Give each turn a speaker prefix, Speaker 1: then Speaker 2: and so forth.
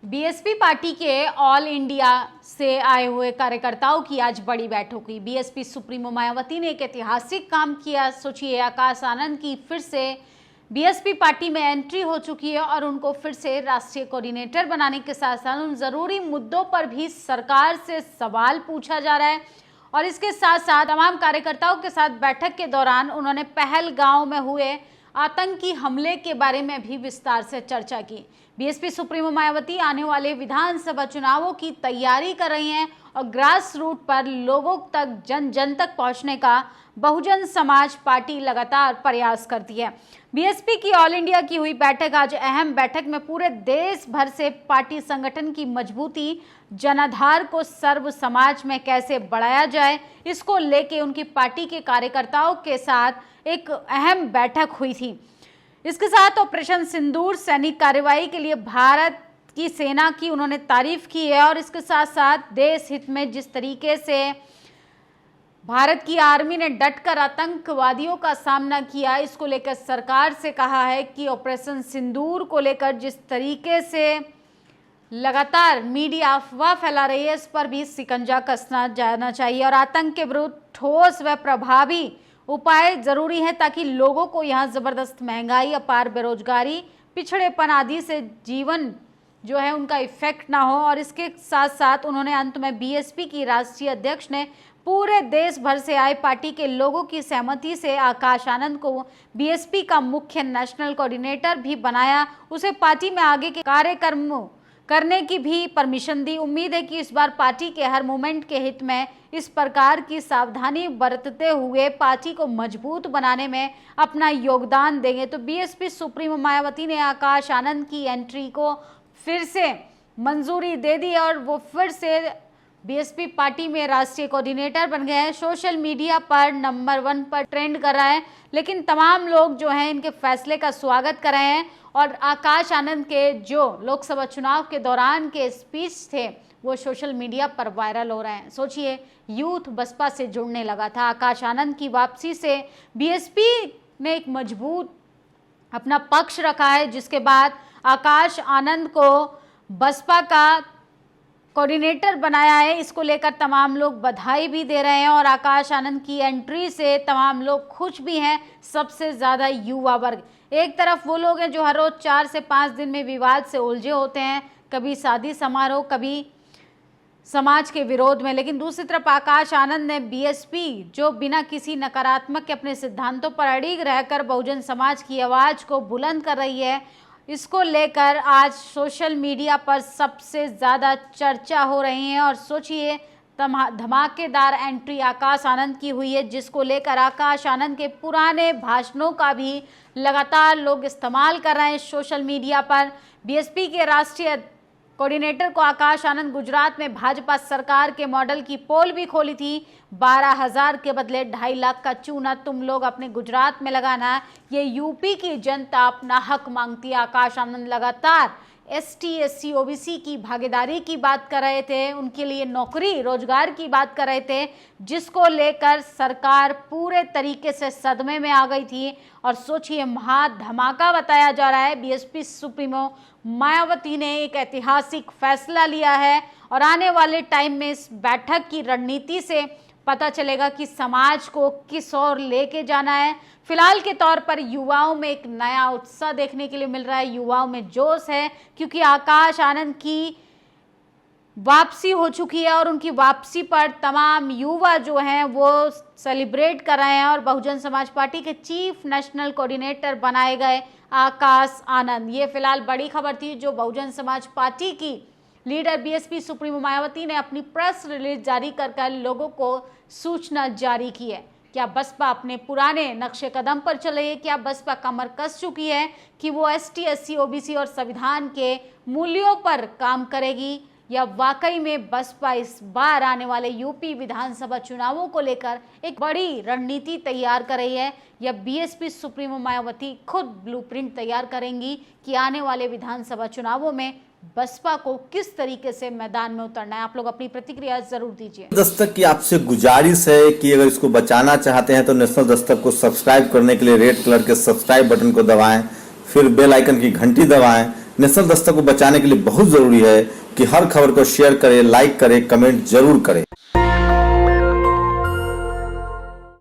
Speaker 1: BSP party के all India से आए हुए कार्यकर्ताओं की आज बड़ी बैठक हुई। बीएसपी सुप्रीमो मायावती ने एक ऐतिहासिक काम किया। सोचिए, आकाश आनंद की फिर से बीएसपी पार्टी में एंट्री हो चुकी है और उनको फिर से राष्ट्रीय कोऑर्डिनेटर बनाने के साथ साथ उन जरूरी मुद्दों पर भी सरकार से सवाल पूछा जा रहा है। और इसके साथ साथ तमाम कार्यकर्ताओं के साथ बैठक के दौरान उन्होंने पहलगांव में हुए आतंकी हमले के बारे में भी विस्तार से चर्चा की। बीएसपी सुप्रीमो मायावती आने वाले विधानसभा चुनावों की तैयारी कर रही हैं और ग्रास रूट पर लोगों तक जन जन तक पहुंचने का बहुजन समाज पार्टी लगातार प्रयास करती है। बीएसपी की ऑल इंडिया की हुई बैठक आज अहम बैठक में पूरे देश भर से पार्टी संगठन की मजबूती, जनाधार को सर्व समाज में कैसे बढ़ाया जाए, इसको लेके उनकी पार्टी के कार्यकर्ताओं के साथ एक अहम बैठक हुई थी। इसके साथ ऑपरेशन सिंदूर सैनिक कार्रवाई के लिए भारत की सेना की उन्होंने तारीफ की है और इसके साथ साथ देश हित में जिस तरीके से भारत की आर्मी ने डटकर आतंकवादियों का सामना किया, इसको लेकर सरकार से कहा है कि ऑपरेशन सिंदूर को लेकर जिस तरीके से लगातार मीडिया अफवाह फैला रही है, इस पर भी शिकंजा कसना जाना चाहिए और आतंक के विरुद्ध ठोस व प्रभावी उपाय जरूरी है ताकि लोगों को यहाँ जबरदस्त महंगाई, अपार बेरोजगारी, पिछड़ेपन आदि से जीवन जो है उनका इफेक्ट ना हो। और इसके साथ साथ उन्होंने अंत में बीएसपी की राष्ट्रीय अध्यक्ष ने पूरे देश भर से आए पार्टी के लोगों की सहमति से आकाश आनंद को बीएसपी का मुख्य नेशनल कोऑर्डिनेटर भी बनाया। उसे पार्टी में आगे के कार्यक्रम करने की भी परमिशन दी। उम्मीद है कि इस बार पार्टी के हर मूवमेंट के हित में इस प्रकार की सावधानी बरतते हुए पार्टी को मजबूत बनाने में अपना योगदान देंगे। तो बीएसपी सुप्रीमो मायावती ने आकाश आनंद की एंट्री को फिर से मंजूरी दे दी और वो फिर से बीएसपी पार्टी में राष्ट्रीय कोऑर्डिनेटर बन गए हैं। सोशल मीडिया पर नंबर 1 पर ट्रेंड कर रहा है, लेकिन तमाम लोग जो हैं इनके फैसले का स्वागत कर रहे हैं और आकाश आनंद के जो लोकसभा चुनाव के दौरान के स्पीच थे वो सोशल मीडिया पर वायरल हो रहे हैं। सोचिए, यूथ बसपा से जुड़ने लगा था। आकाश आनंद की वापसी से बीएसपी ने एक मजबूत अपना पक्ष रखा है, जिसके बाद आकाश आनंद को बसपा का कोऑर्डिनेटर बनाया है। इसको लेकर तमाम लोग बधाई भी दे रहे हैं और आकाश आनंद की एंट्री से तमाम लोग खुश भी हैं, सबसे ज़्यादा युवा वर्ग। एक तरफ वो लोग हैं जो हर रोज़ 4 से 5 दिन में विवाद से उलझे होते हैं, कभी शादी समारोह, कभी समाज के विरोध में, लेकिन दूसरी तरफ आकाश आनंद ने बीएसपी जो बिना किसी नकारात्मक के अपने सिद्धांतों पर अड़िग रहकर बहुजन समाज की आवाज़ को बुलंद कर रही है, इसको लेकर आज सोशल मीडिया पर सबसे ज़्यादा चर्चा हो रही है। और सोचिए, धमाकेदार एंट्री आकाश आनंद की हुई है, जिसको लेकर आकाश आनंद के पुराने भाषणों का भी लगातार लोग इस्तेमाल कर रहे हैं सोशल मीडिया पर। बीएसपी के राष्ट्रीय कोऑर्डिनेटर को आकाश आनंद गुजरात में भाजपा सरकार के मॉडल की पोल भी खोली थी। 12,000 के बदले 2.5 लाख का चूना तुम लोग अपने गुजरात में लगाना, ये यूपी की जनता अपना हक मांगती है। आकाश आनंद लगातार एसटी, एससी, ओबीसी की भागीदारी की बात कर रहे थे, उनके लिए नौकरी रोजगार की बात कर रहे थे, जिसको लेकर सरकार पूरे तरीके से सदमे में आ गई थी। और सोचिए, महा धमाका बताया जा रहा है। बीएसपी सुप्रीमो मायावती ने एक ऐतिहासिक फैसला लिया है और आने वाले टाइम में इस बैठक की रणनीति से पता चलेगा कि समाज को किस ओर लेके जाना है। फिलहाल के तौर पर युवाओं में एक नया उत्साह देखने के लिए मिल रहा है, युवाओं में जोश है, क्योंकि आकाश आनंद की वापसी हो चुकी है और उनकी वापसी पर तमाम युवा जो हैं वो सेलिब्रेट कर रहे हैं और बहुजन समाज पार्टी के चीफ नेशनल कोऑर्डिनेटर बनाए गए आकाश आनंद। ये फिलहाल बड़ी खबर थी जो बहुजन समाज पार्टी की लीडर बीएसपी सुप्रीमो मायावती ने अपनी प्रेस रिलीज जारी कर लोगों को सूचना जारी की है। क्या बसपा अपने पुराने नक्शे कदम पर चल रही है? क्या बसपा कमर कस चुकी है कि वो एसटी, एससी, ओबीसी और संविधान के मूल्यों पर काम करेगी, या वाकई में बसपा इस बार आने वाले यूपी विधानसभा चुनावों को लेकर एक बड़ी रणनीति तैयार कर रही है, या बीएसपी सुप्रीमो मायावती खुद ब्लूप्रिंट तैयार करेंगी कि आने वाले विधानसभा चुनावों में बसपा को किस तरीके से मैदान में उतरना है? आप लोग अपनी प्रतिक्रिया जरूर दीजिए।
Speaker 2: दस्तक की आपसे गुजारिश है कि अगर इसको बचाना चाहते हैं तो नेशनल दस्तक को सब्सक्राइब करने के लिए रेड कलर के सब्सक्राइब बटन को दबाएं, फिर बेल आइकन की घंटी दबाएं नेशनल दस्तक को बचाने के लिए बहुत जरूरी है कि हर खबर को शेयर करें, लाइक करें, कमेंट जरूर करें।